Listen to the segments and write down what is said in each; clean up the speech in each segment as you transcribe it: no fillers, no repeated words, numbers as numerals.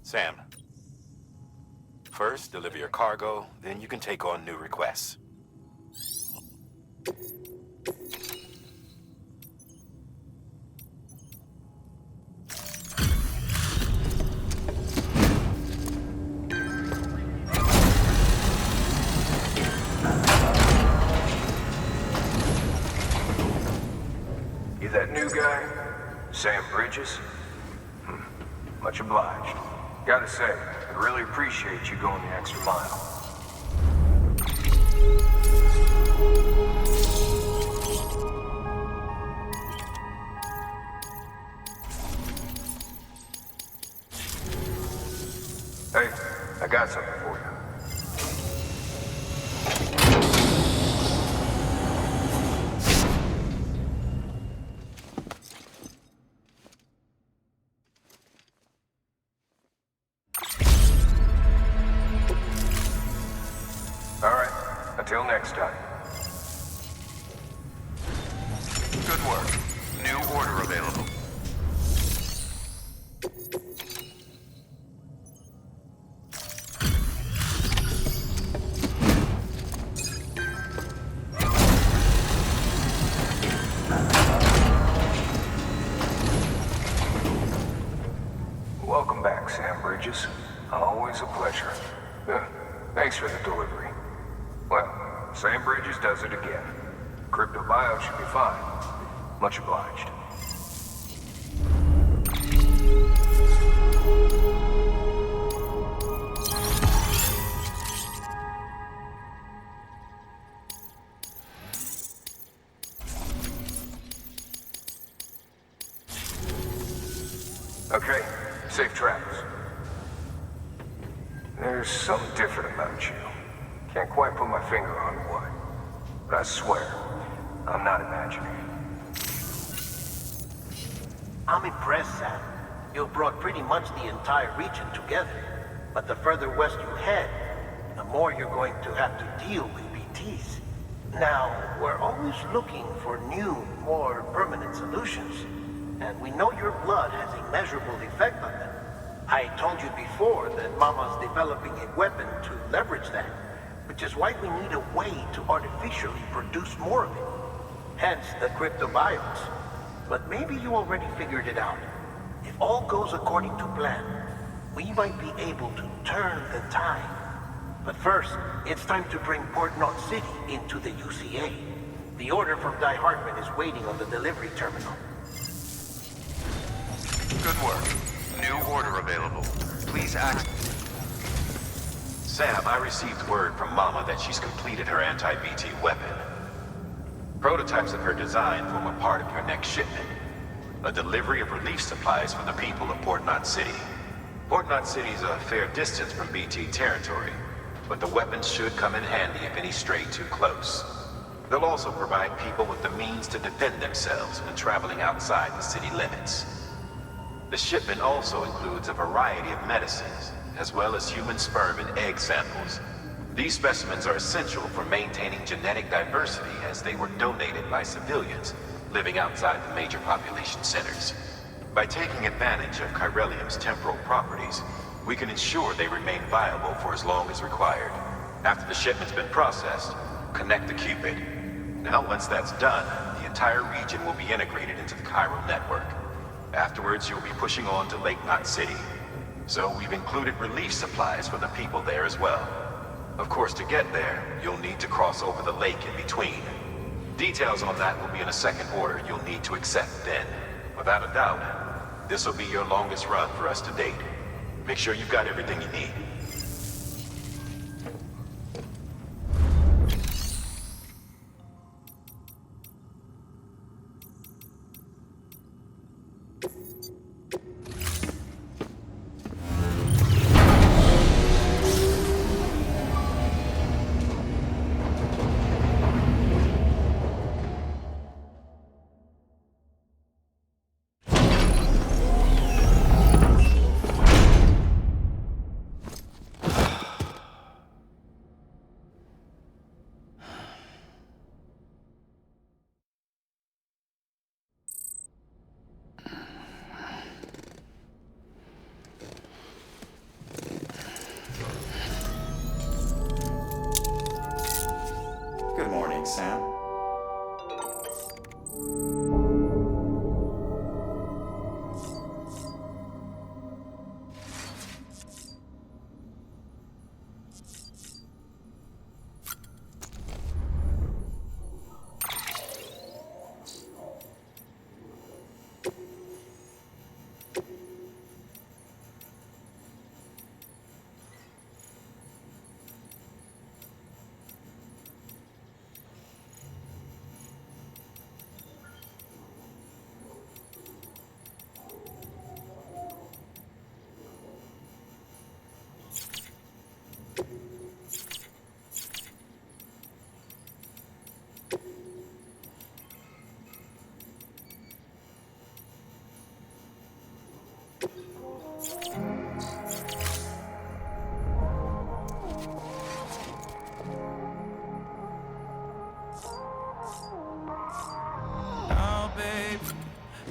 Sam, first deliver your cargo, then you can take on new requests. You that new guy? Sam Bridges? Much obliged. Gotta say, I really appreciate you going the extra mile. Hey, I got something for you. All right, until next time. Good work. New order available. Welcome back, Sam Bridges. Always a pleasure. Thanks for the delivery. Well, Sam Bridges does it again. Crypto bio should be fine. Much obliged. Okay, safe travels. There's something different about you. Can't quite put my finger on what, but I swear, I'm not imagining. I'm impressed, Sam. You've brought pretty much the entire region together. But the further west you head, the more you're going to have to deal with BTs. Now, we're always looking for new, more permanent solutions. And we know your blood has a measurable effect on them. I told you before that Mama's developing a weapon to leverage that, which is why we need a way to artificially produce more of it. Hence the cryptobiotes. But maybe you already figured it out. If all goes according to plan, we might be able to turn the tide. But first, it's time to bring Port Knot City into the UCA. The order from Die Hartman is waiting on the delivery terminal. Good work. New order available. Please act. Sam, I received word from Mama that she's completed her anti-BT weapon. Prototypes of her design form a part of your next shipment. A delivery of relief supplies for the people of Port Knot City. Port Knot City is a fair distance from BT territory, but the weapons should come in handy if any stray too close. They'll also provide people with the means to defend themselves when traveling outside the city limits. The shipment also includes a variety of medicines, as well as human sperm and egg samples. These specimens are essential for maintaining genetic diversity as they were donated by civilians living outside the major population centers. By taking advantage of chiralium's temporal properties, we can ensure they remain viable for as long as required. After the shipment's been processed, connect the Cupid. Now, once that's done, the entire region will be integrated into the chiral network. Afterwards, you'll be pushing on to Lake Knot City. So we've included relief supplies for the people there as well. Of course, to get there, you'll need to cross over the lake in between. Details on that will be in a second order you'll need to accept then. Without a doubt, this will be your longest run for us to date. Make sure you've got everything you need.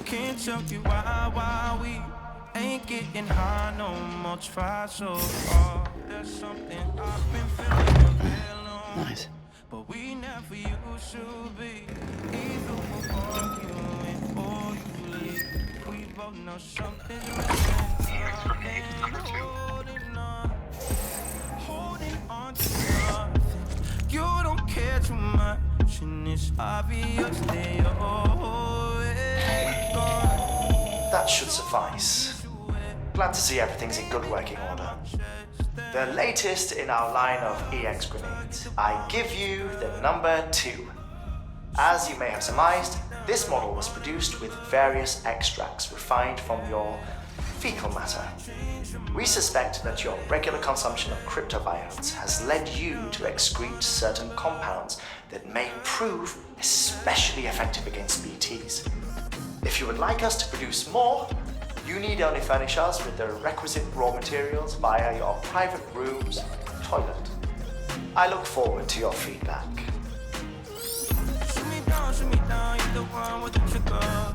can't tell you why we ain't getting high no more. Try so hard. There's something I've been feeling a bit long. Nice. But we never used to be. Either we're arguing or you leave. We both know something's missing. Holding on to nothing. You don't care too much, and it's obvious that you're already gone. That should suffice. Glad to see everything's in good working order. The latest in our line of EX grenades. I give you the number 2. As you may have surmised, this model was produced with various extracts refined from your fecal matter. We suspect that your regular consumption of cryptobiotes has led you to excrete certain compounds that may prove especially effective against BTs. If you would like us to produce more, you need only furnish us with the requisite raw materials via your private room's toilet. I look forward to your feedback. Shoot me down, you're the one with the trigger.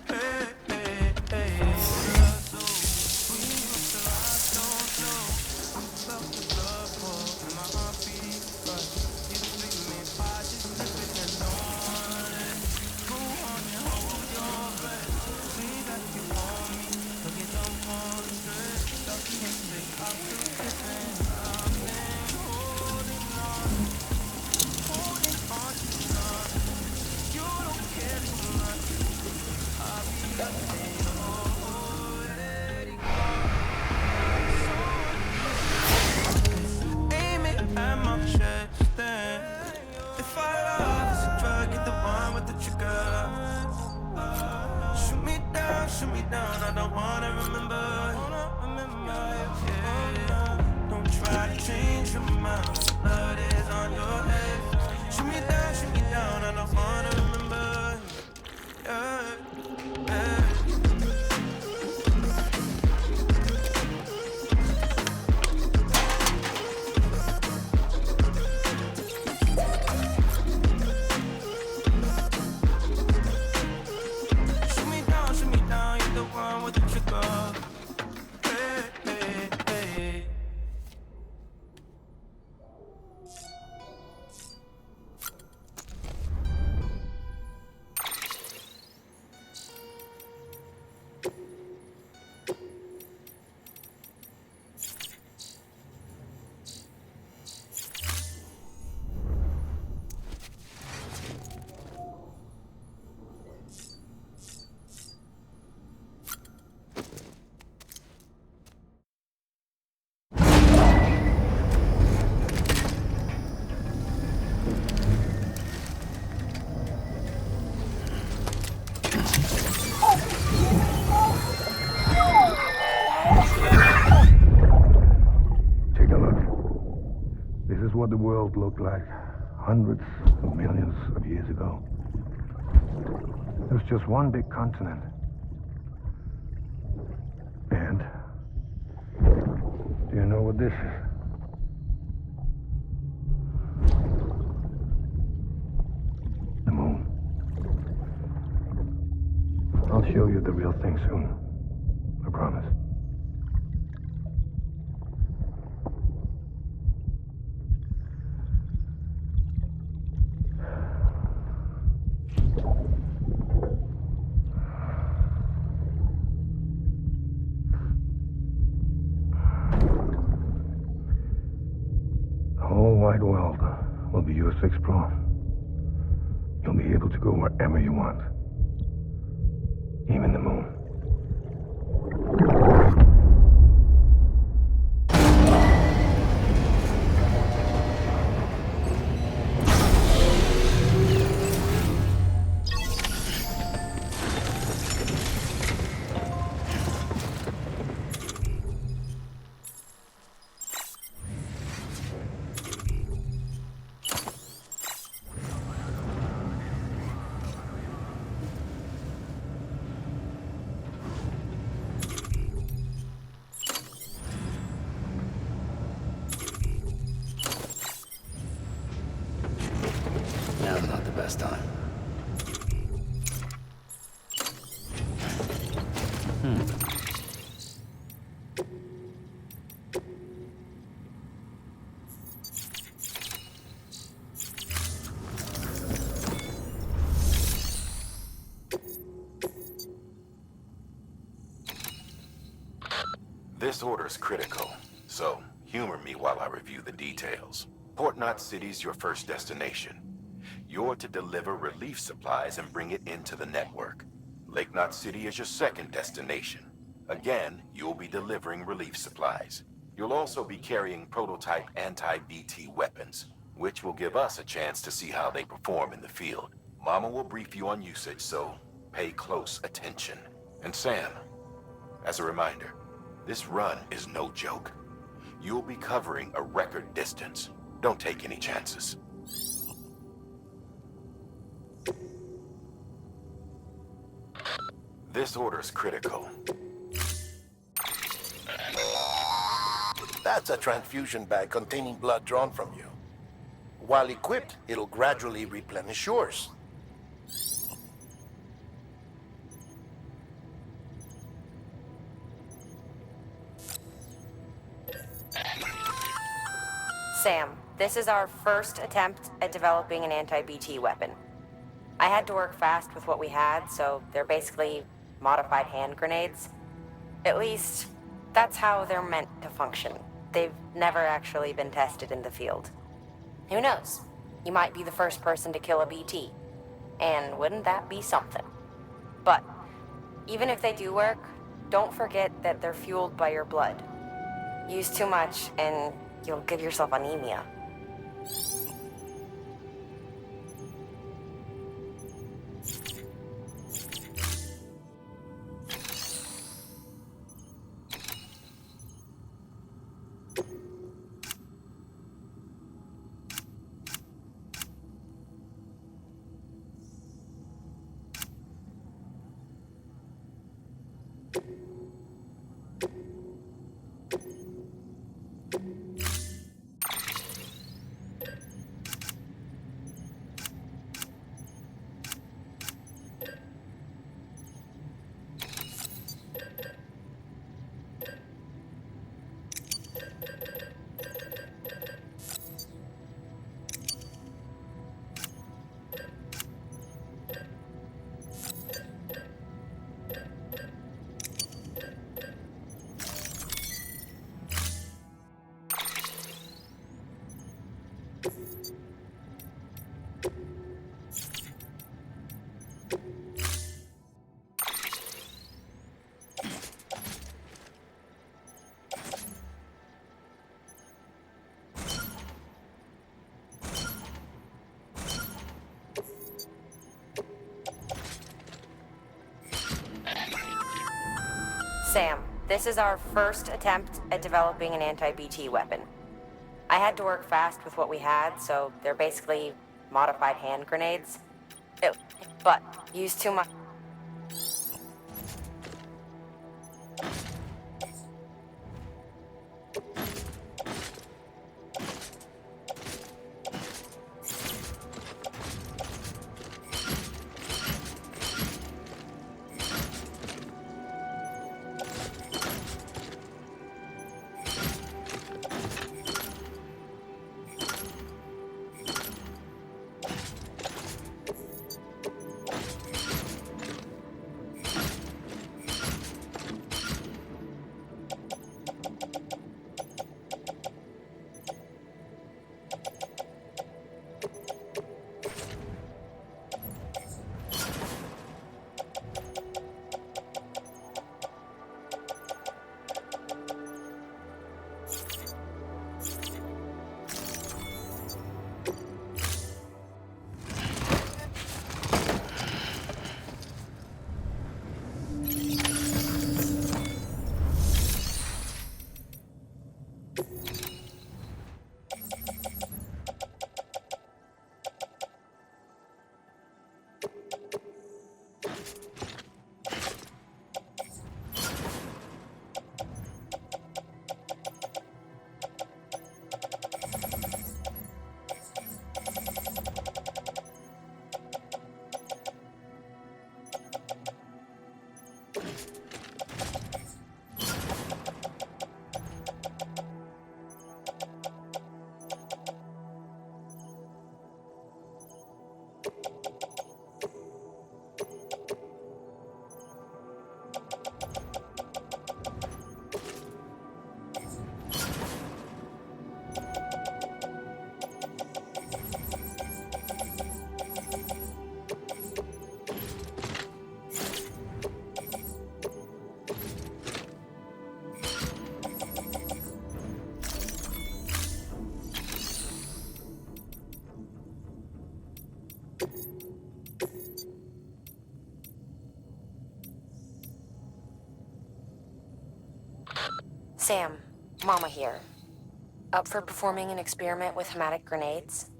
Hey, hey, hey. What the world looked like hundreds of millions of years ago. It was just one big continent. And do you know what this is? The moon. I'll show you the real thing soon. I promise. Wide world will be yours to explore. You'll be able to go wherever you want, even the moon. This order is critical, so humor me while I review the details. Port Knot City's your first destination. You're to deliver relief supplies and bring it into the network. Lake Knot City is your second destination. Again, you'll be delivering relief supplies. You'll also be carrying prototype anti-BT weapons, which will give us a chance to see how they perform in the field. Mama will brief you on usage, so pay close attention. And Sam, as a reminder, this run is no joke. You'll be covering a record distance. Don't take any chances. This order is critical. That's a transfusion bag containing blood drawn from you. While equipped, it'll gradually replenish yours. Sam, this is our first attempt at developing an anti-BT weapon. I had to work fast with what we had, so they're basically modified hand grenades. At least, that's how they're meant to function. They've never actually been tested in the field. Who knows? You might be the first person to kill a BT. And wouldn't that be something? But, even if they do work, don't forget that they're fueled by your blood. Use too much, and you'll give yourself anemia. Sam, this is our first attempt at developing an anti-BT weapon. I had to work fast with what we had, so they're basically modified hand grenades. But use too much. Sam, Mama here. Up for performing an experiment with hematic grenades?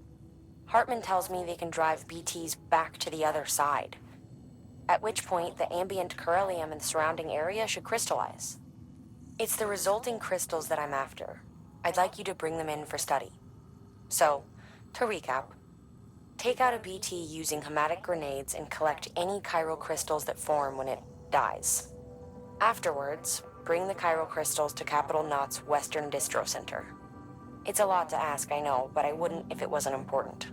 Hartman tells me they can drive BTs back to the other side. At which point, the ambient beryllium in the surrounding area should crystallize. It's the resulting crystals that I'm after. I'd like you to bring them in for study. So, to recap, take out a BT using hematic grenades and collect any chiral crystals that form when it dies. Afterwards, bring the chiral crystals to Capital Knot's Western Distro Center. It's a lot to ask, I know, but I wouldn't if it wasn't important.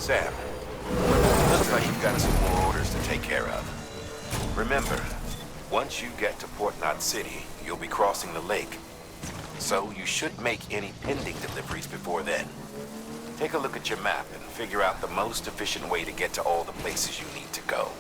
Sam, looks like you've got some more orders to take care of. Remember, once you get to Port Knot City, you'll be crossing the lake. So you should make any pending deliveries before then. Take a look at your map and figure out the most efficient way to get to all the places you need to go.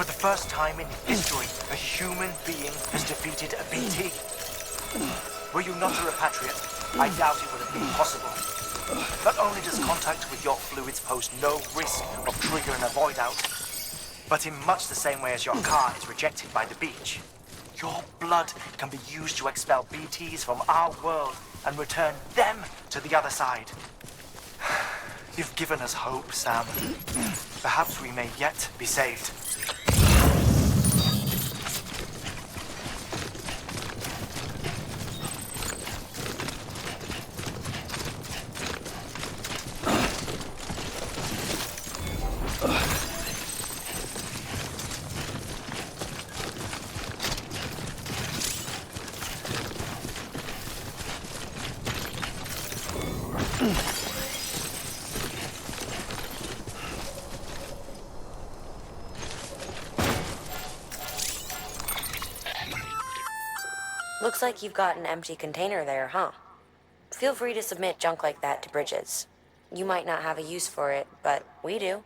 For the first time in history, a human being has defeated a BT. Were you not a repatriate, I doubt it would have been possible. Not only does contact with your fluids pose no risk of triggering a void out, but in much the same way as your car is rejected by the beach, your blood can be used to expel BTs from our world and return them to the other side. You've given us hope, Sam. Perhaps we may yet be saved. Looks like you've got an empty container there, huh? Feel free to submit junk like that to Bridges. You might not have a use for it, but we do.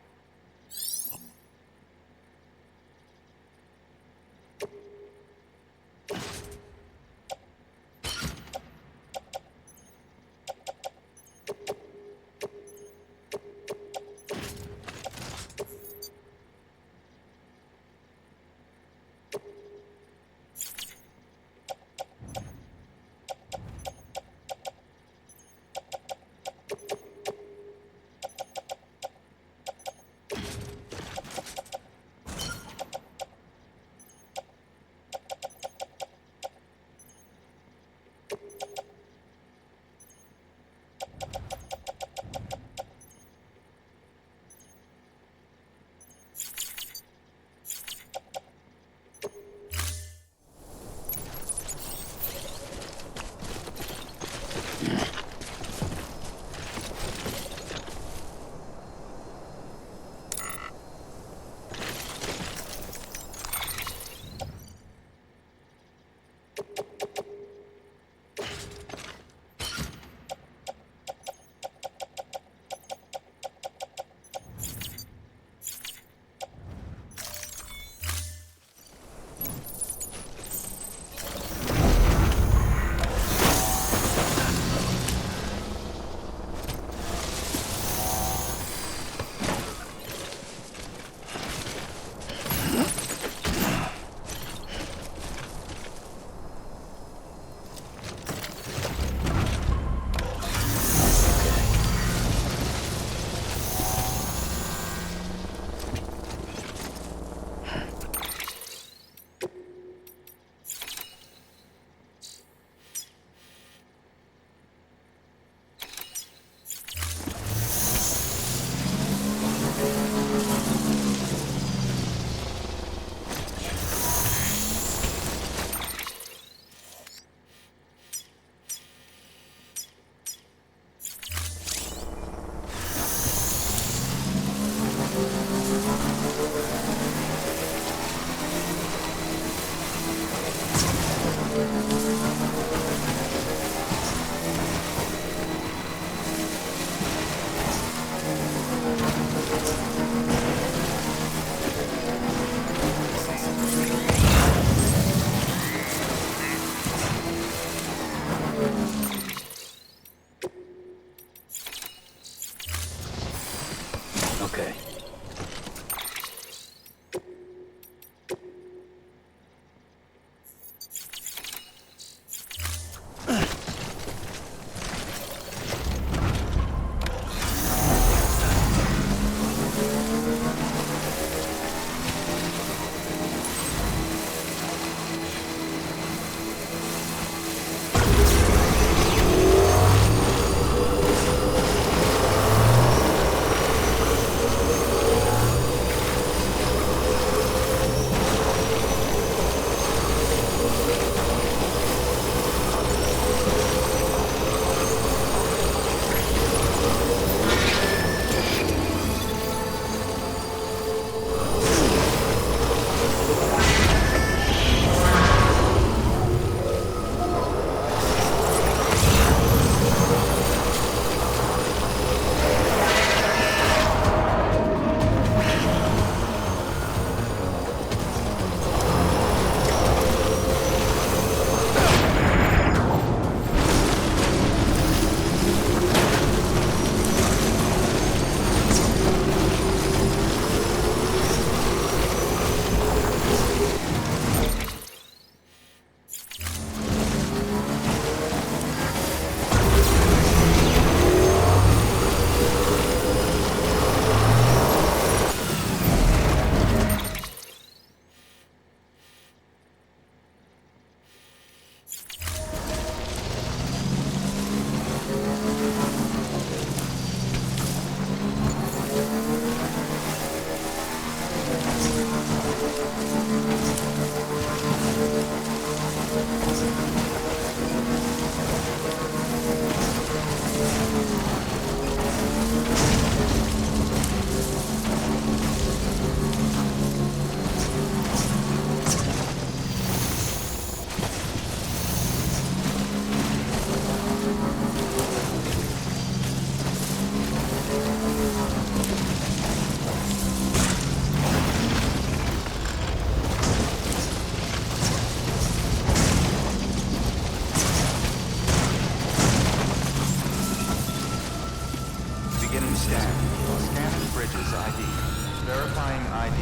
Verifying ID.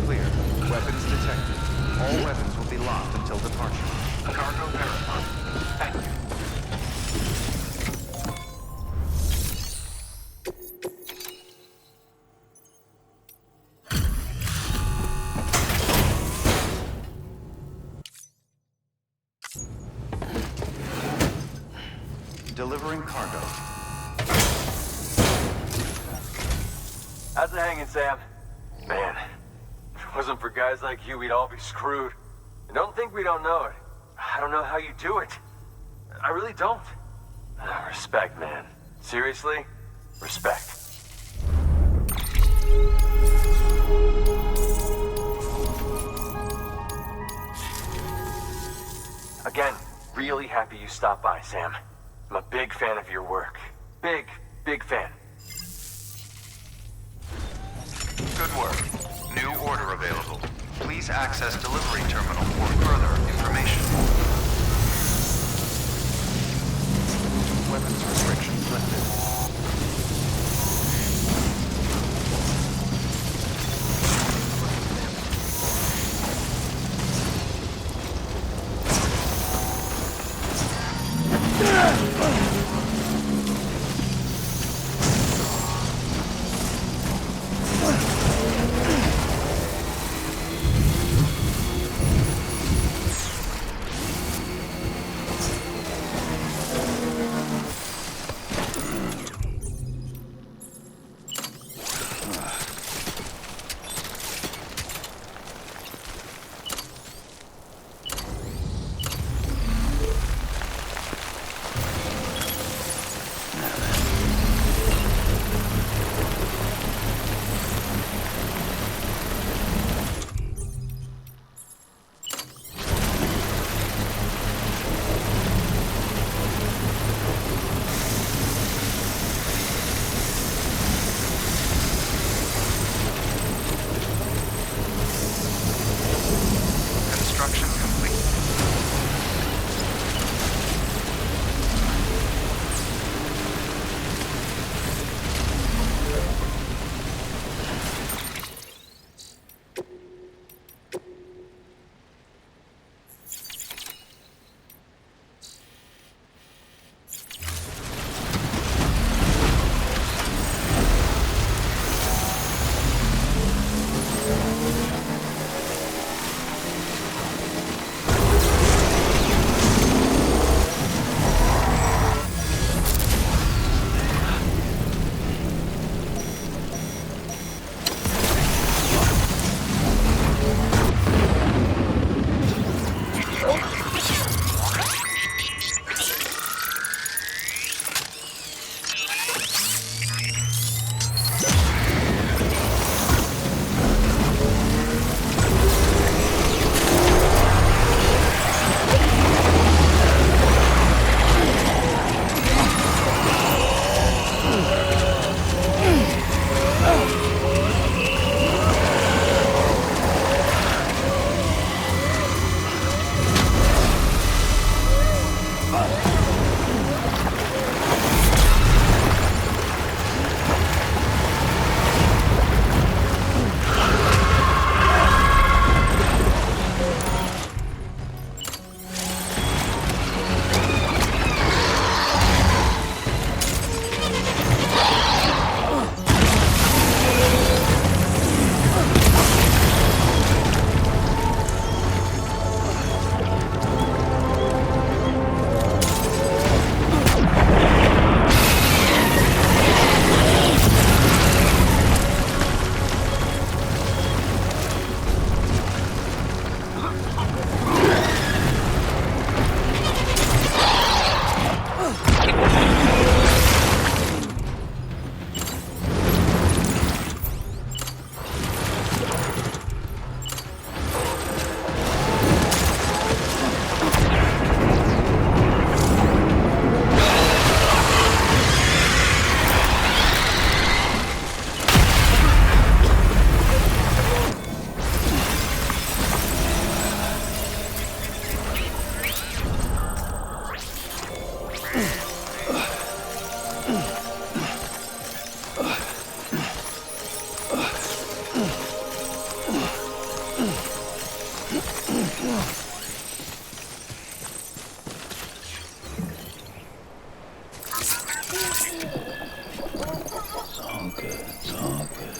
Clear. Weapons detected. All weapons will be locked until departure. Cargo verified. Thank you. Delivering cargo. How's it hanging, Sam? Man, if it wasn't for guys like you, we'd all be screwed. And don't think we don't know it. I don't know how you do it. I really don't. Respect, man. Seriously? Respect. Again, really happy you stopped by, Sam. I'm a big fan of your work. Big, big fan. Good work. New order available. Please access delivery terminal for further information. Weapons restrictions lifted. all good. It's all good.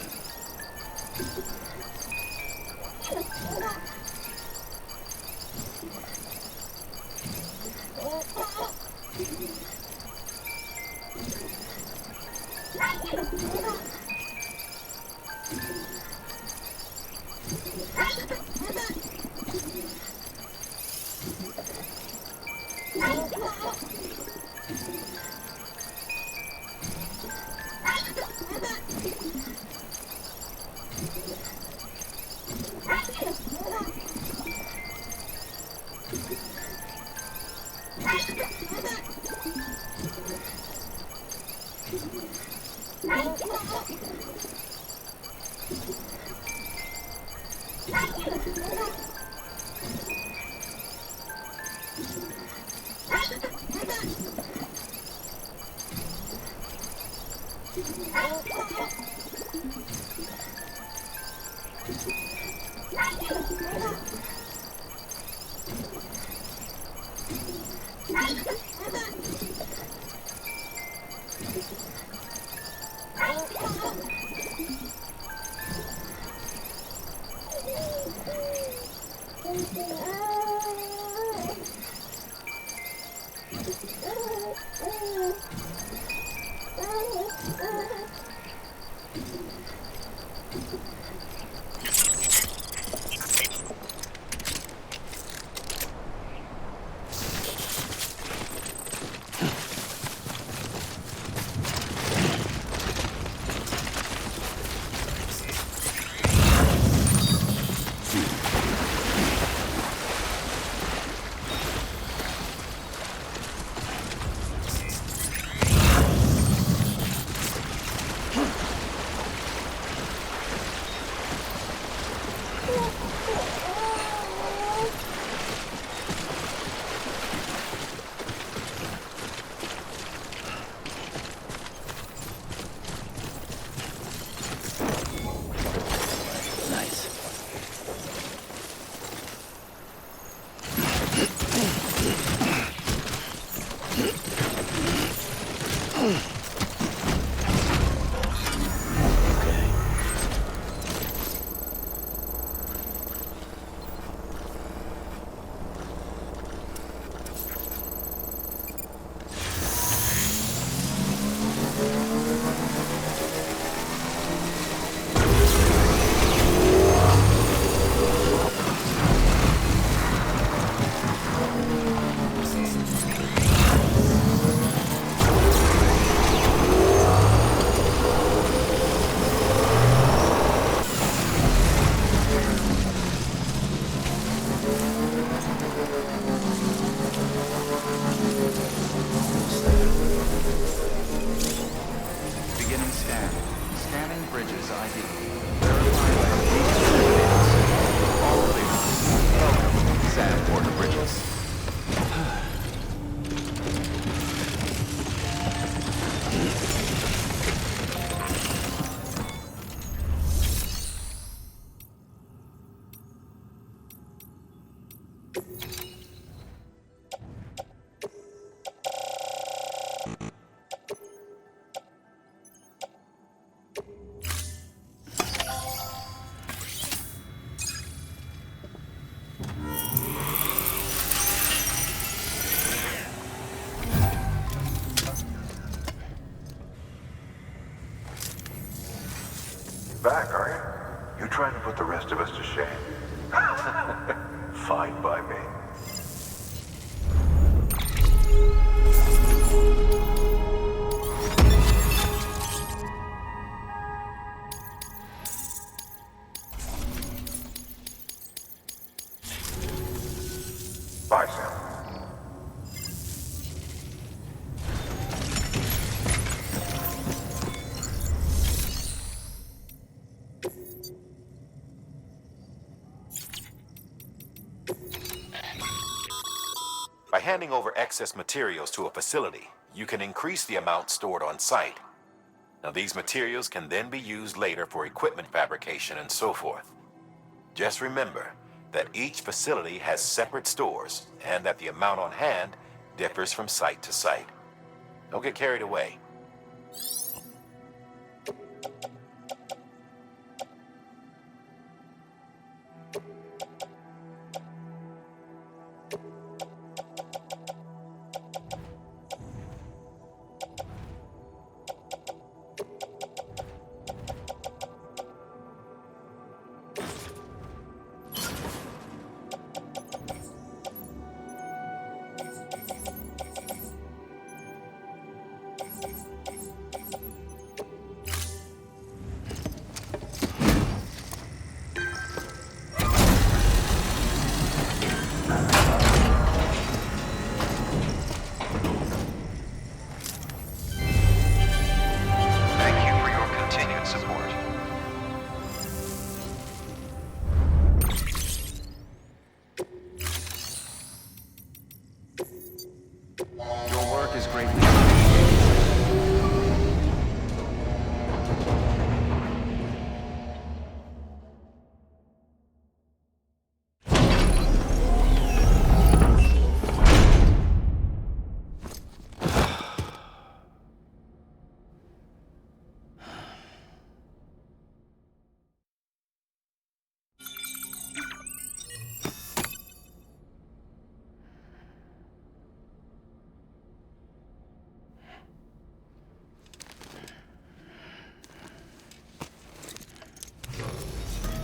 Back, are you? You trying to put the rest of us to shame? Fine by me. Bye, Sam. By handing over excess materials to a facility, you can increase the amount stored on site. Now, these materials can then be used later for equipment fabrication and so forth. Just remember that each facility has separate stores and that the amount on hand differs from site to site. Don't get carried away.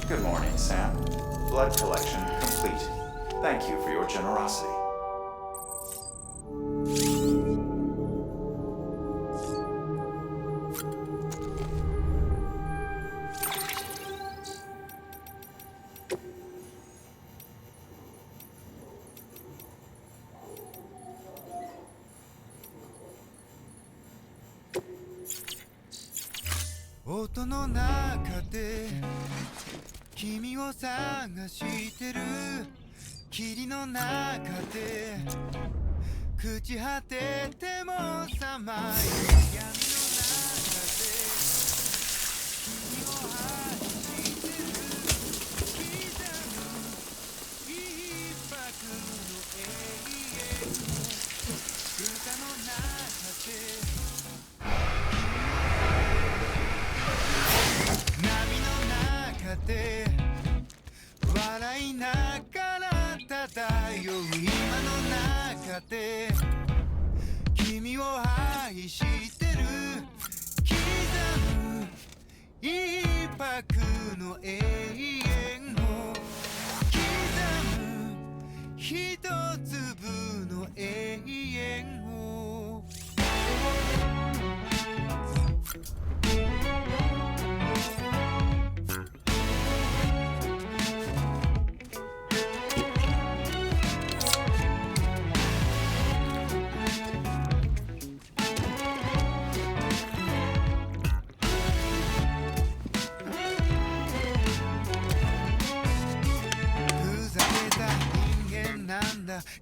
Good morning, Sam. Blood collection complete. Thank you for your generosity.音の中で君を探してる霧の中で朽ち果ててもさまよう闇の中で君を愛してる刻む一拍の永遠を歌の中で波の中で笑いながら漂う今の中で君を愛してる刻む一拍の永遠を刻む一粒の永遠を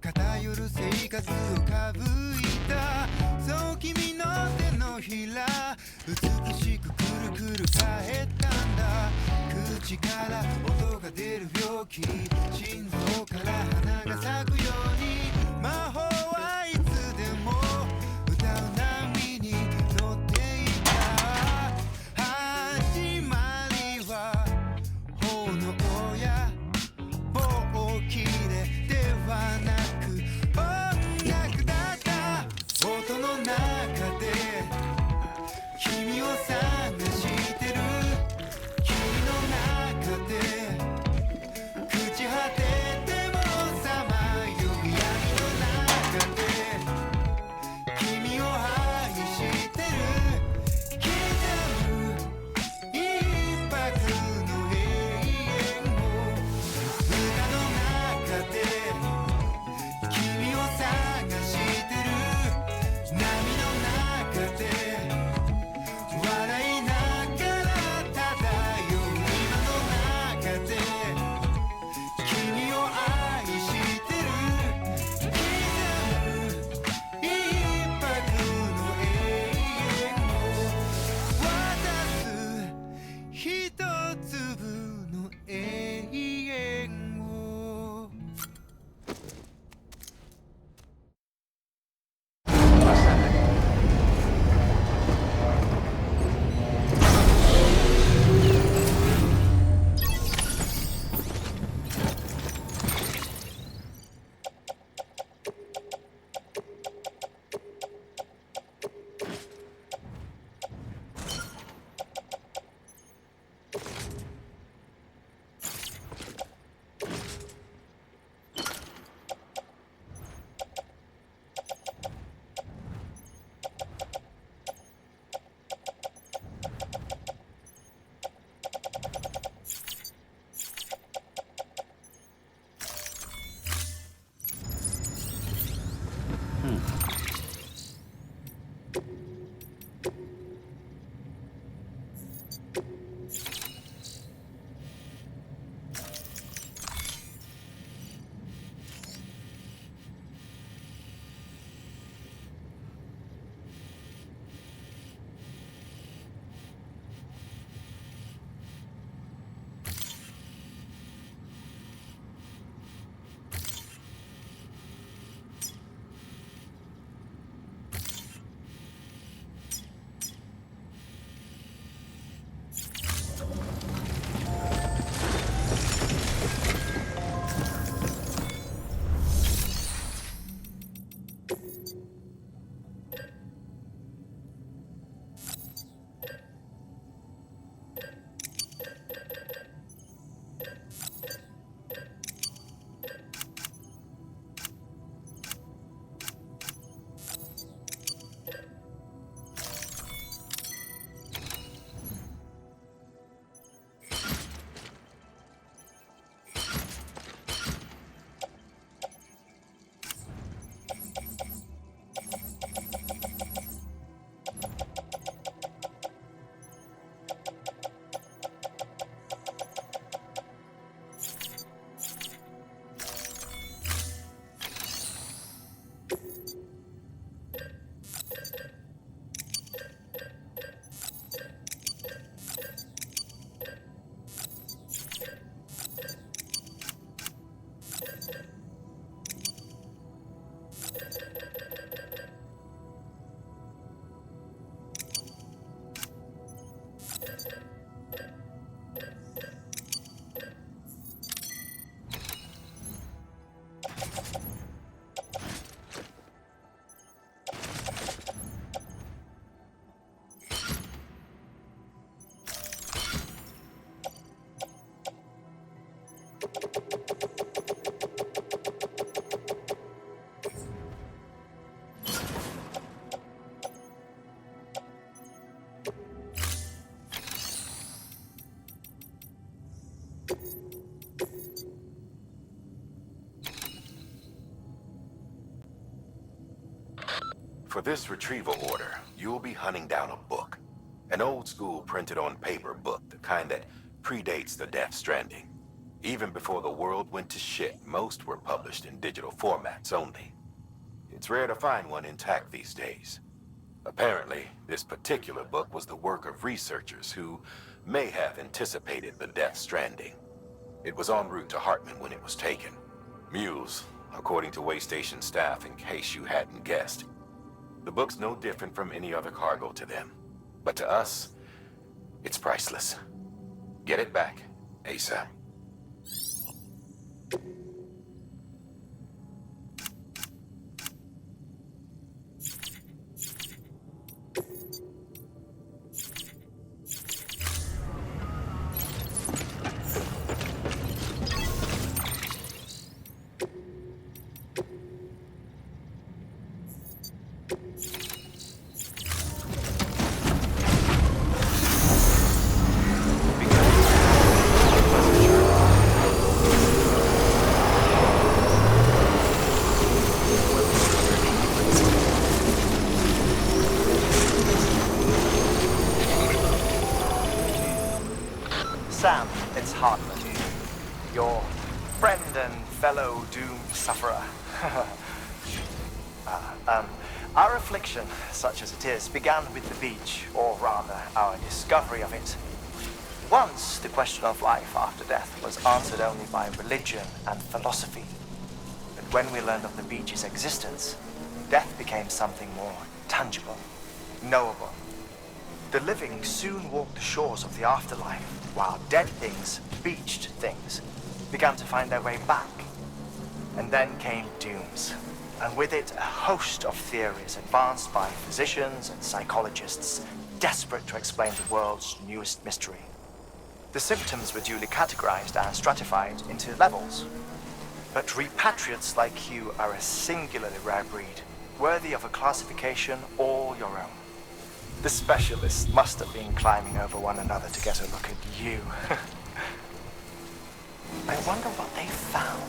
偏る生活をかぶいたそう君の手のひら美しくくるくる返ったんだ口から音が出る病気心臓から花が咲くように魔法はいつでも歌う波に乗っていた始まりは炎や棒切れではなく音楽だった音の中で君を探してる君の中で朽ち果て For this retrieval order, you'll be hunting down a book. An old-school printed-on-paper book, the kind that predates the Death Stranding. Even before the world went to shit, most were published in digital formats only. It's rare to find one intact these days. Apparently, this particular book was the work of researchers who may have anticipated the Death Stranding. It was en route to Hartman when it was taken. Mules, according to way station staff, in case you hadn't guessed. The book's no different from any other cargo to them. But to us, it's priceless. Get it back, ASAP. Sam, it's Hartman. Your friend and fellow doom sufferer. Our affliction, such as it is, began with the beach, or rather, our discovery of it. Once, the question of life after death was answered only by religion and philosophy. But when we learned of the beach's existence, death became something more tangible, knowable. The living soon walked the shores of the afterlife, while dead things, beached things, began to find their way back. And then came dooms, and with it a host of theories advanced by physicians and psychologists, desperate to explain the world's newest mystery. The symptoms were duly categorized and stratified into levels. But repatriates like you are a singularly rare breed, worthy of a classification all your own. The specialists must have been climbing over one another to get a look at you. I wonder what they found.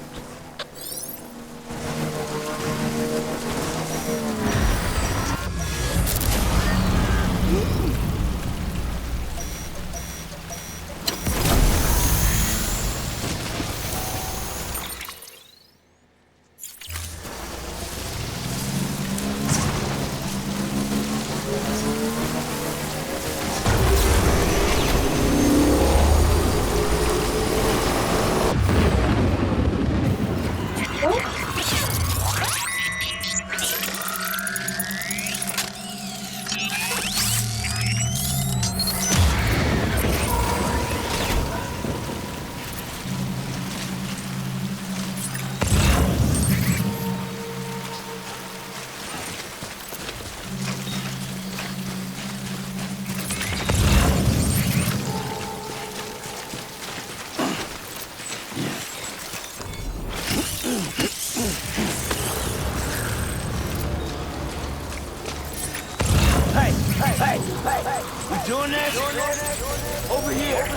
Doing this? Over here.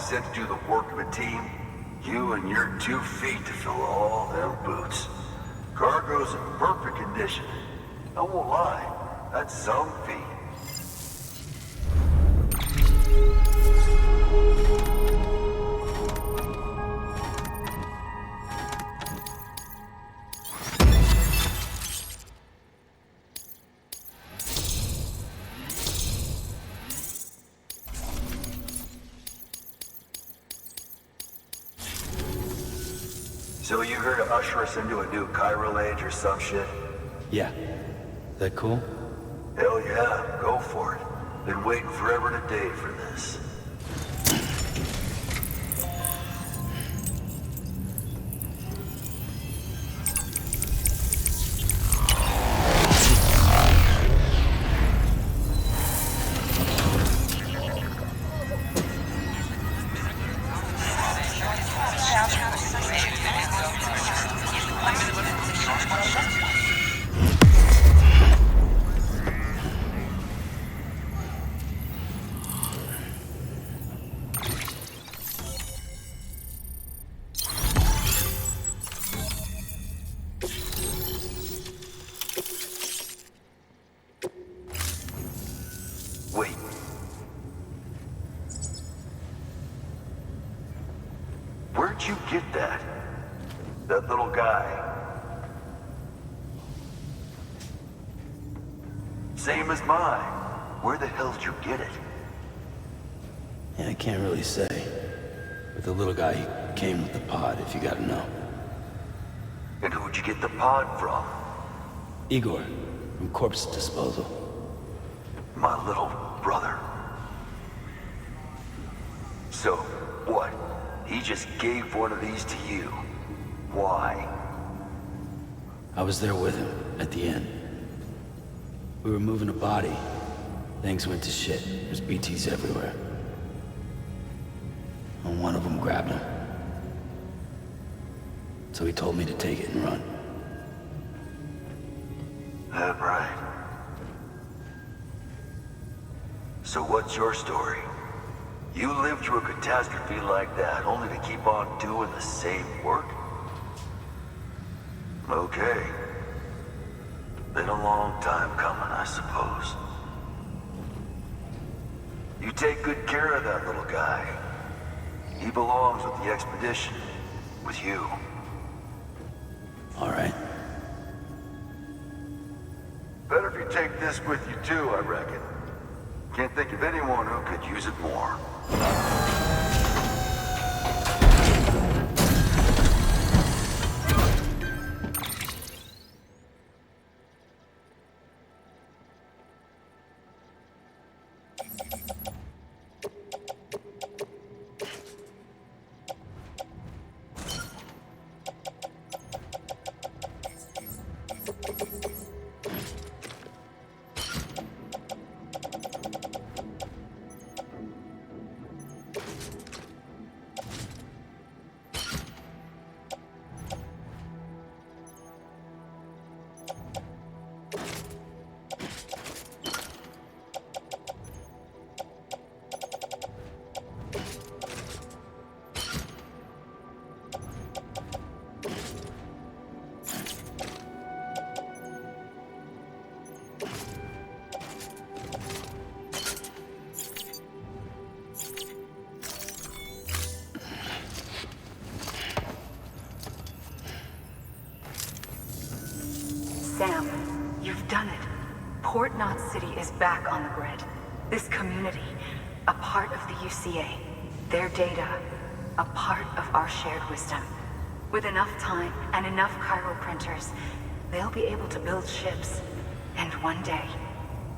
Sent to do the work of a team, you and your 2 feet to fill all them boots. Cargo's in perfect condition. I won't lie, that's some feat. So you here to usher us into a new chiral age or some shit? Yeah. That cool? Hell yeah, go for it. Been waiting forever and a day for this. Wait. Where'd you get that? That little guy? Same as mine. Where the hell did you get it? Yeah, I can't really say. But the little guy, he came with the pod, if you gotta know. And who'd you get the pod from? Igor, from Corpse Disposal. My little brother. So, what? He just gave one of these to you. Why? I was there with him, at the end. We were moving a body. Things went to shit. There's BTs everywhere. And one of them grabbed him. So he told me to take it and run. That right. So what's your story? You lived through a catastrophe like that, only to keep on doing the same work? Okay. Been a long time coming, I suppose. You take good care of that little guy. He belongs with the expedition. With you. All right. Better if you take this with you too, I reckon. Can't think of anyone who could use it more. Port Knot City is back on the grid. This community, a part of the UCA. Their data, a part of our shared wisdom. With enough time and enough chiral printers, they'll be able to build ships. And one day,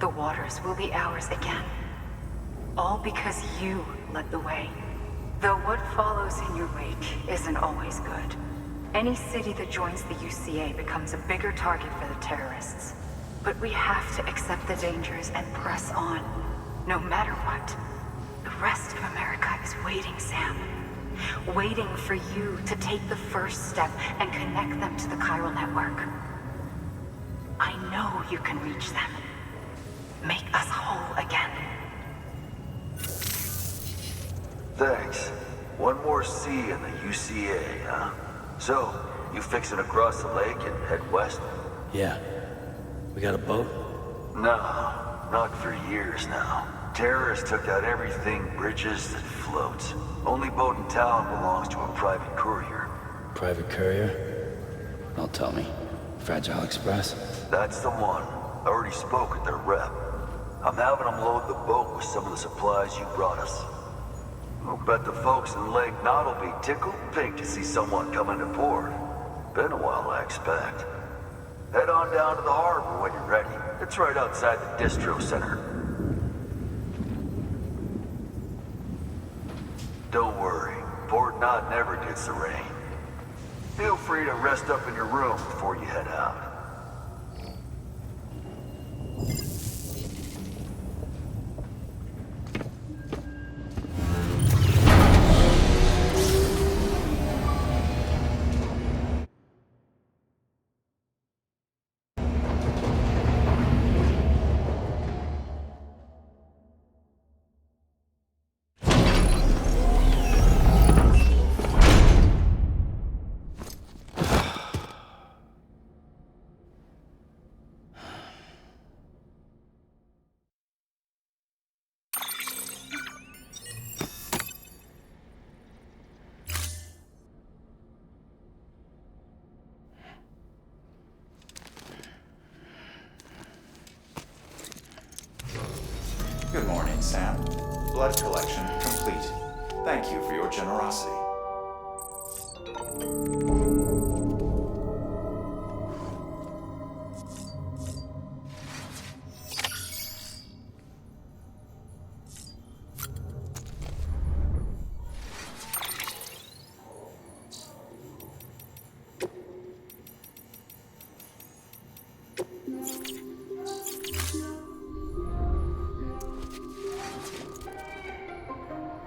the waters will be ours again. All because you led the way. Though what follows in your wake isn't always good. Any city that joins the UCA becomes a bigger target for the terrorists. But we have to accept the dangers and press on, no matter what. The rest of America is waiting, Sam. Waiting for you to take the first step and connect them to the chiral network. I know you can reach them. Make us whole again. Thanks. One more C in the UCA, huh? So, you fixing to cross the lake and head west? Yeah. We got a boat? No, not for years now. Terrorists took out everything bridges that floats. Only boat in town belongs to a private courier. Private courier? Don't tell me. Fragile Express? That's the one. I already spoke with their rep. I'm having them load the boat with some of the supplies you brought us. I'll bet the folks in Lake Knot will be tickled pink to see someone coming to port. Been a while, I expect. Head on down to the harbor when you're ready. It's right outside the distro center. Don't worry, Port Knot never gets the rain. Feel free to rest up in your room before you head out. Good morning, Sam. Blood collection complete. Thank you for your generosity.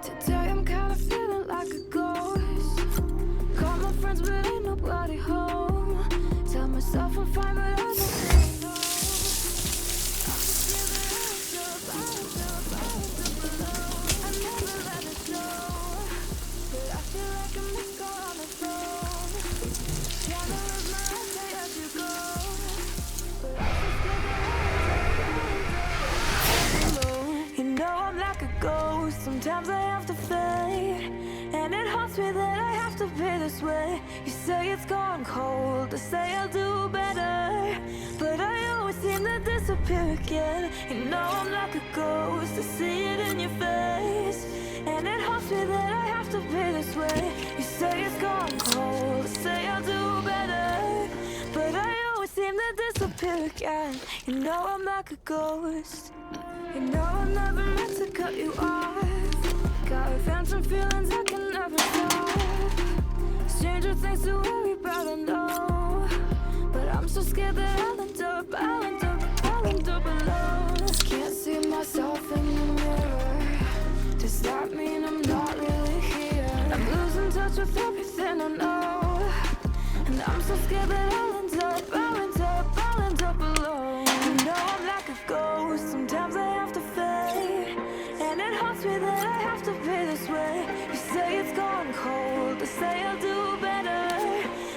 Today I'm kinda feeling like a ghost. Call my friends but ain't nobody home. Tell myself I'm fine but I don't really know. I feel that I end up alone. I never let it show, but I feel like I'm just gone on the phone. Trying to lose my head, say as you go, but I'm so scared that I end up alone. You know I'm like a ghost, sometimes I have to fade, and it haunts me that I have to be this way. You say it's gone cold, I say I'll do better, but I always seem to disappear again. You know I'm like a ghost, I see it in your face, and it haunts me that I have to be this way. You say it's gone cold, I say I'll do better, but I always seem to disappear again. You know I'm like a ghost. You know I never meant to cut you off. Got phantom feelings I can never solve. Stranger things to worry about, I know, but I'm so scared that I'll end up alone. Can't see myself in the mirror. Does that mean I'm not really here? I'm losing touch with everything I know, and I'm so scared that I'll end up alone. You know I'm like a ghost, sometimes I have to fade, and it haunts me that I have to be this way. You say it's gone cold, I say I'll do better,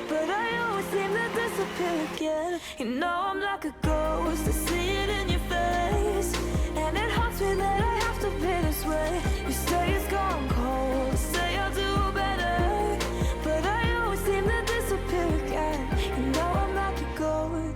but I always seem to disappear again. You know I'm like a ghost, I see it in your face, and it haunts me that I have to be this way. You say it's gone cold, I say I'll do better, but I always seem to disappear again. You know I'm like a ghost.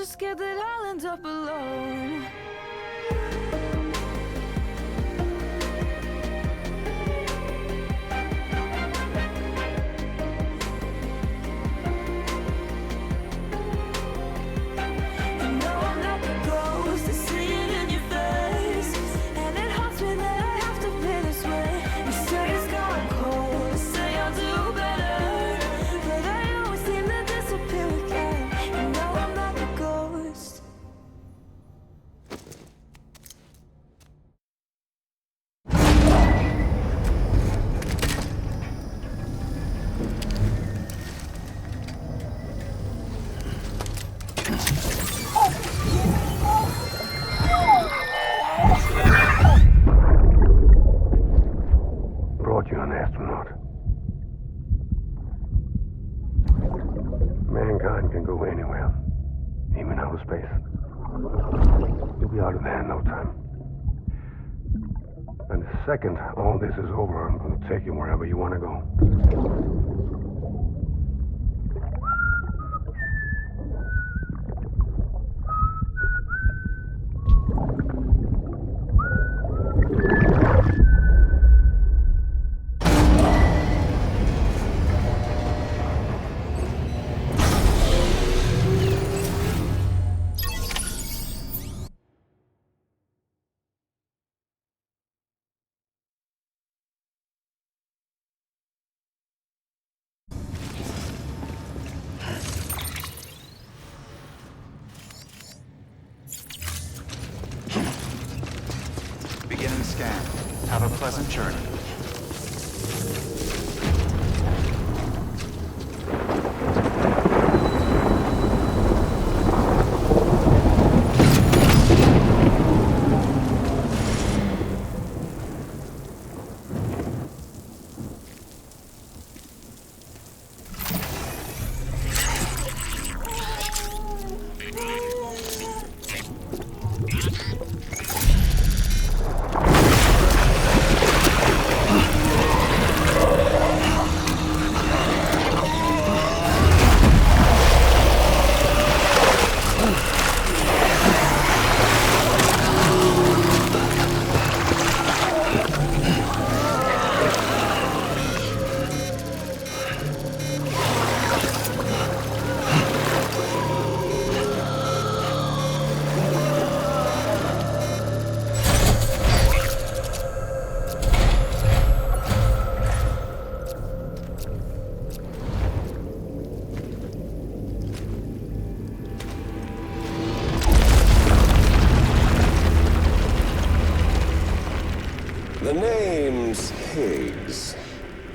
just scared that I'll end up alone. Brought you an astronaut. Mankind can go anywhere, even outer space. You'll be out of there in no time. And the second all this is over, I'm going to take you wherever you want to go. Beginning scan. Have a pleasant journey. The name's Higgs,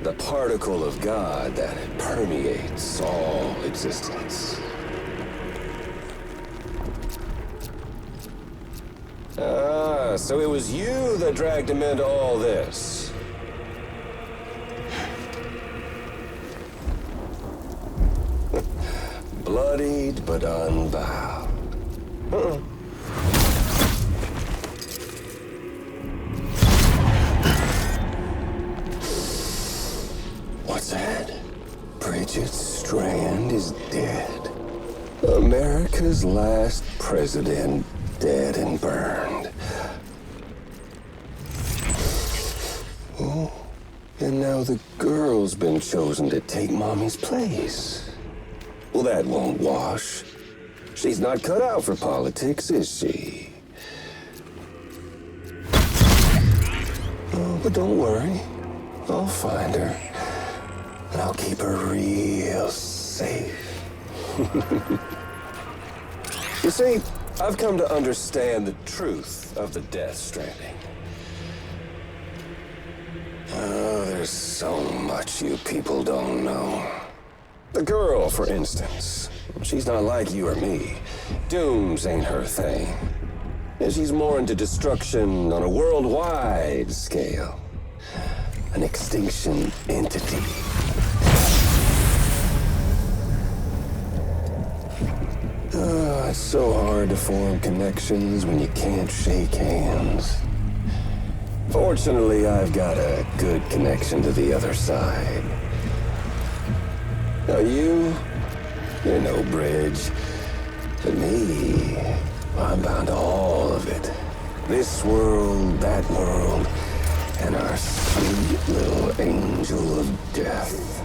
the particle of God that permeates all existence. Ah, so it was you that dragged him into all this. Bloodied but unbound. What's that? Bridget Strand is dead. America's last president dead and burned. Oh, and now the girl's been chosen to take Mommy's place. Well, that won't wash. She's not cut out for politics, is she? Oh, but don't worry. I'll find her. And I'll keep her real safe. You see, I've come to understand the truth of the Death Stranding. Oh, there's so much you people don't know. The girl, for instance, she's not like you or me. Dooms ain't her thing. And she's more into destruction on a worldwide scale. An extinction entity. Oh, it's so hard to form connections when you can't shake hands. Fortunately, I've got a good connection to the other side. Now you're no bridge. But me, I'm bound to all of it. This world, that world, and our sweet little angel of death.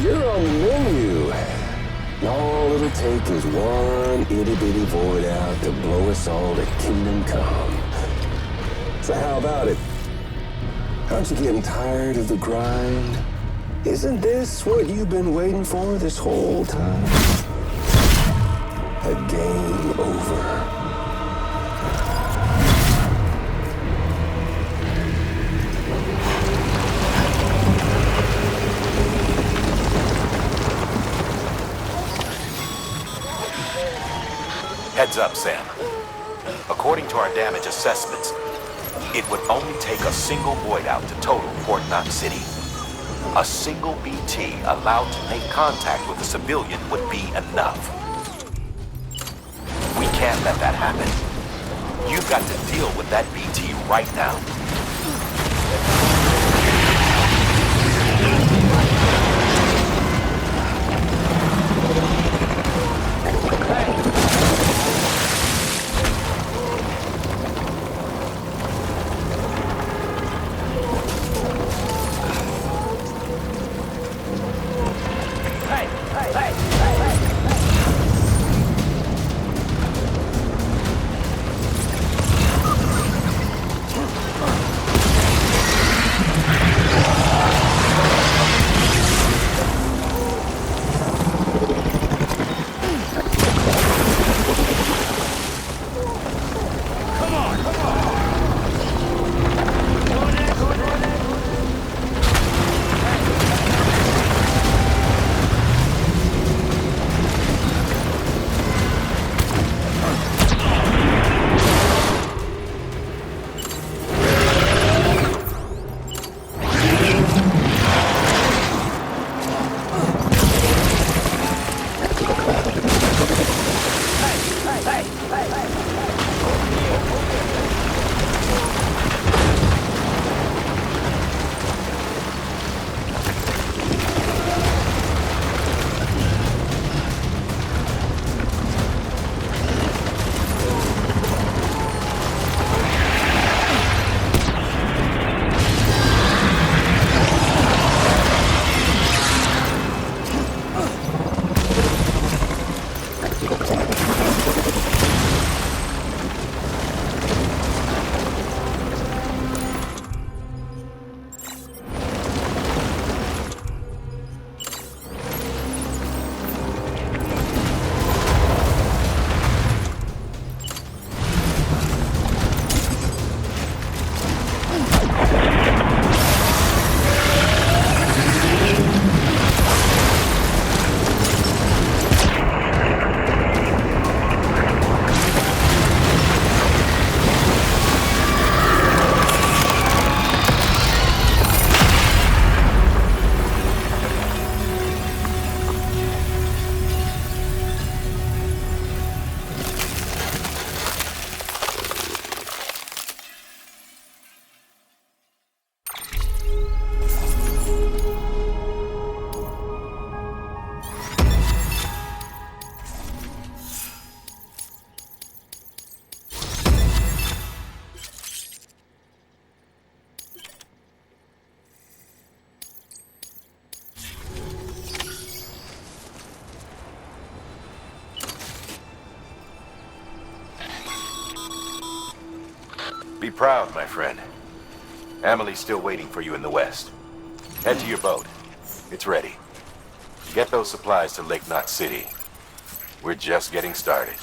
You're on the menu. All it'll take is one itty-bitty void out to blow us all to kingdom come. So how about it? Aren't you getting tired of the grind? Isn't this what you've been waiting for this whole time? A game over. Heads up, Sam. According to our damage assessments, it would only take a single void out to total Port Knot City. A single BT allowed to make contact with a civilian would be enough. We can't let that happen. You've got to deal with that BT right now. Be proud, my friend. Amelie's still waiting for you in the west. Head to your boat. It's ready. Get those supplies to Lake Knot City. We're just getting started.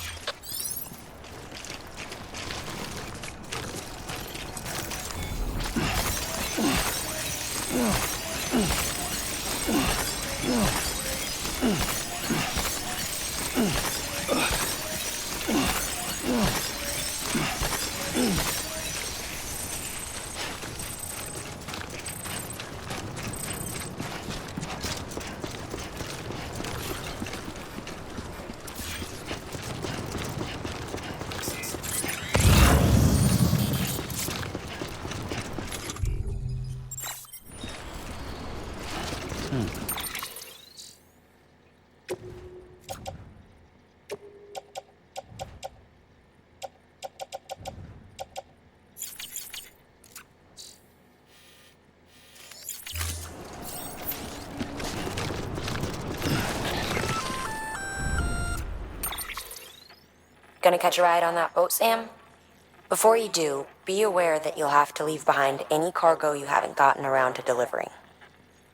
Gonna catch a ride on that boat, Sam? Before you do, be aware that you'll have to leave behind any cargo you haven't gotten around to delivering.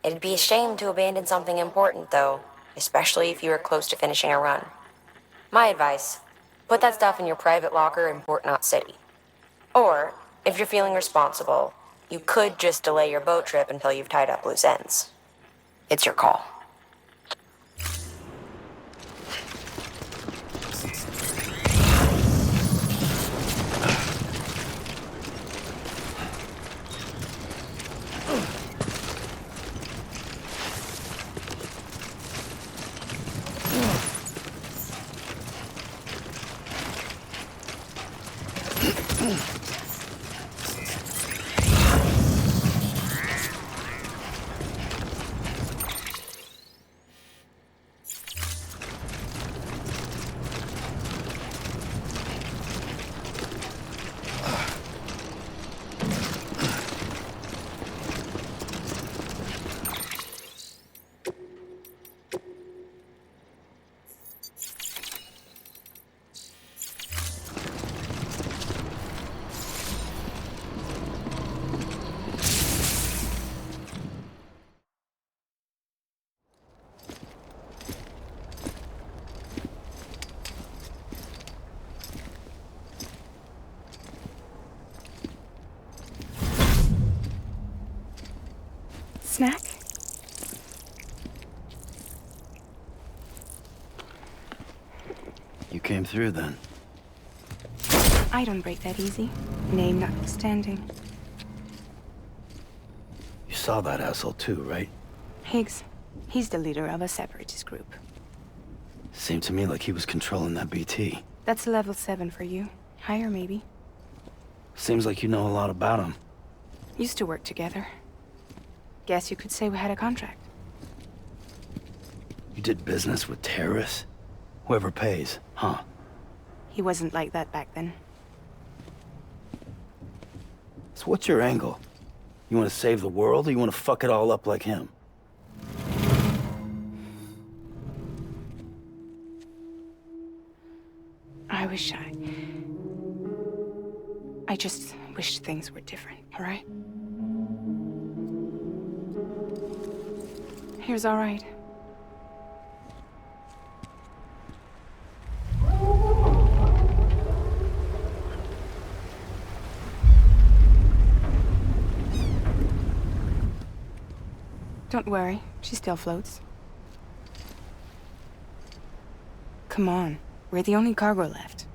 It'd be a shame to abandon something important, though, especially if you are close to finishing a run. My advice, put that stuff in your private locker in Port Knot City. Or, if you're feeling responsible, you could just delay your boat trip until you've tied up loose ends. It's your call. Snack? You came through then. I don't break that easy. Name notwithstanding. You saw that asshole too, right? Higgs. He's the leader of a separatist group. Seemed to me like he was controlling that BT. That's level 7 for you. Higher, maybe. Seems like you know a lot about him. Used to work together. Guess you could say we had a contract. You did business with terrorists? Whoever pays, huh? He wasn't like that back then. So what's your angle? You want to save the world, or you want to fuck it all up like him? I just wish things were different, all right? Here's all right. Don't worry, she still floats. Come on, we're the only cargo left.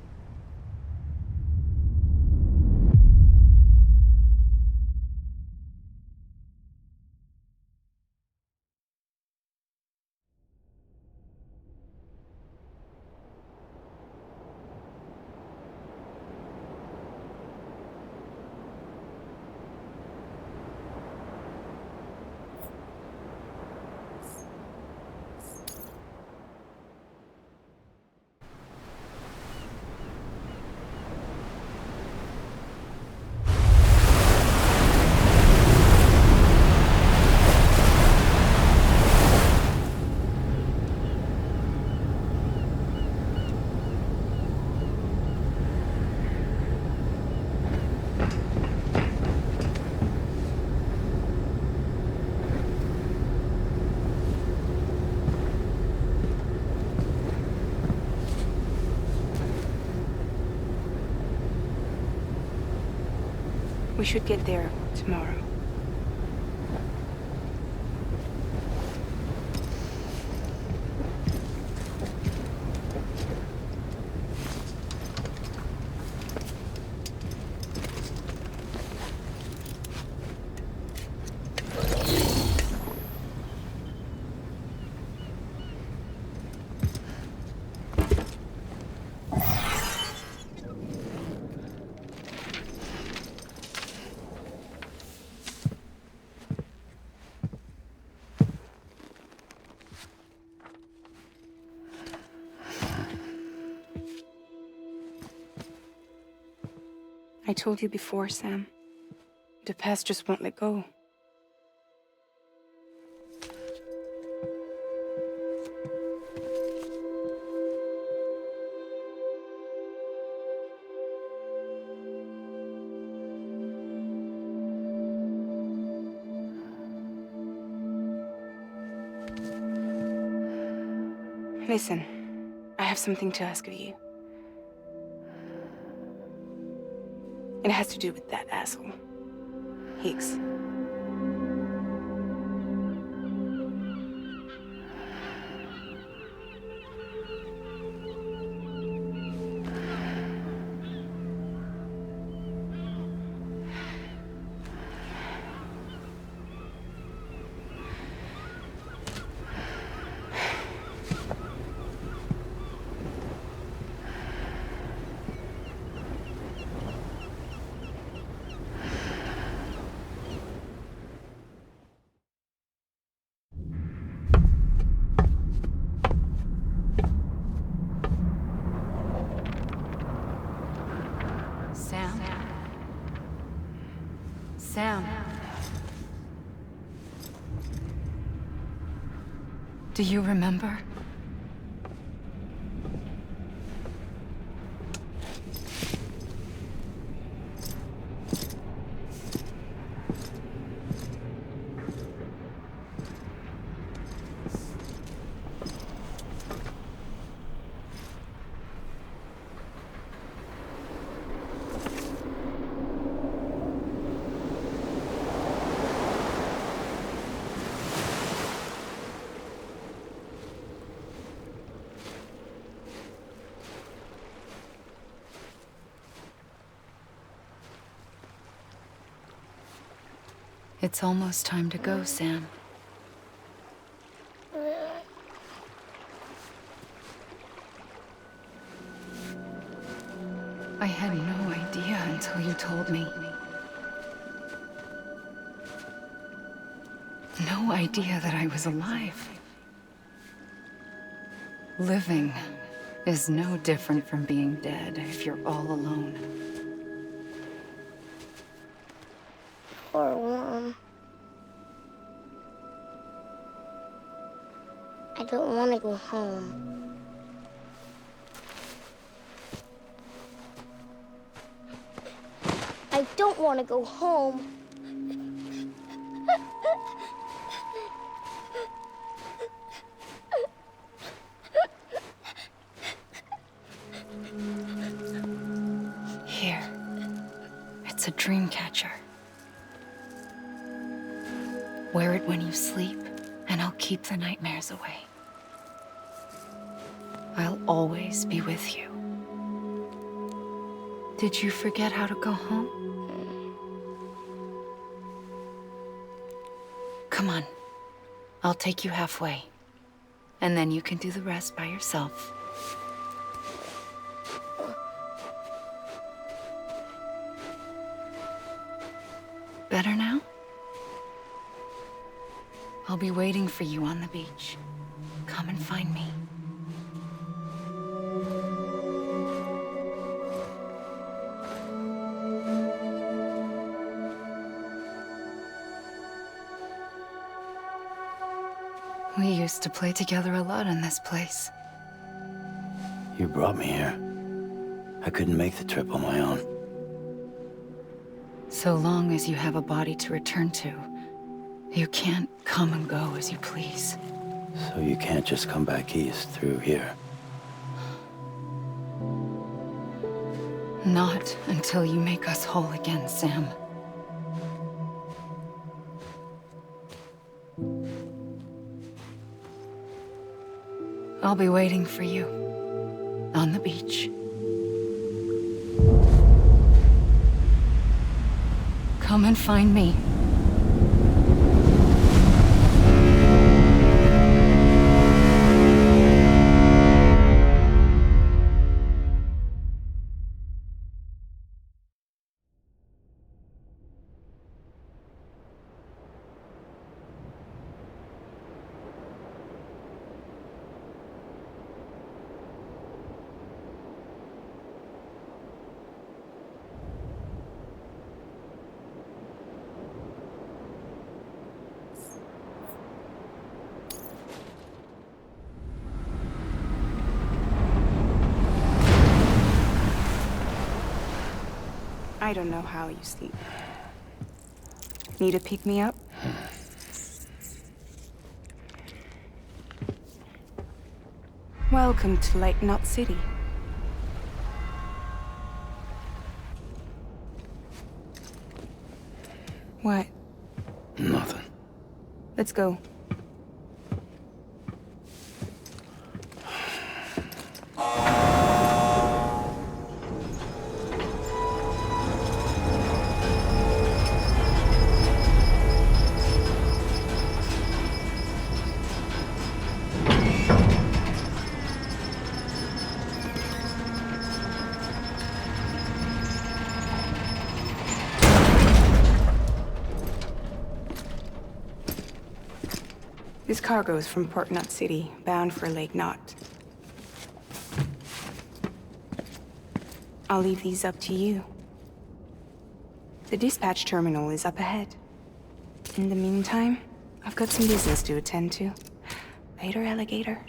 We should get there tomorrow. I told you before, Sam. The past just won't let go. Listen, I have something to ask of you. It has to do with that asshole, Higgs. Sam. Do you remember? It's almost time to go, Sam. I had no idea until you told me. No idea that I was alive. Living is no different from being dead if you're all alone. Or warm. I don't want to go home. I don't want to go home. Here. It's a dream catcher. Wear it when you sleep, and I'll keep the nightmares away. I'll always be with you. Did you forget how to go home? Come on. I'll take you halfway. And then you can do the rest by yourself. Better now? I'll be waiting for you on the beach. Come and find me. We used to play together a lot in this place. You brought me here. I couldn't make the trip on my own. So long as you have a body to return to, you can't come and go as you please. So you can't just come back east through here? Not until you make us whole again, Sam. I'll be waiting for you on the beach. Come and find me. I don't know how you sleep. Need a pick-me-up? Welcome to Lake Knot City. What? Nothing. Let's go. This cargo is from Port Knot City, bound for Lake Knot. I'll leave these up to you. The dispatch terminal is up ahead. In the meantime, I've got some business to attend to. Later, alligator.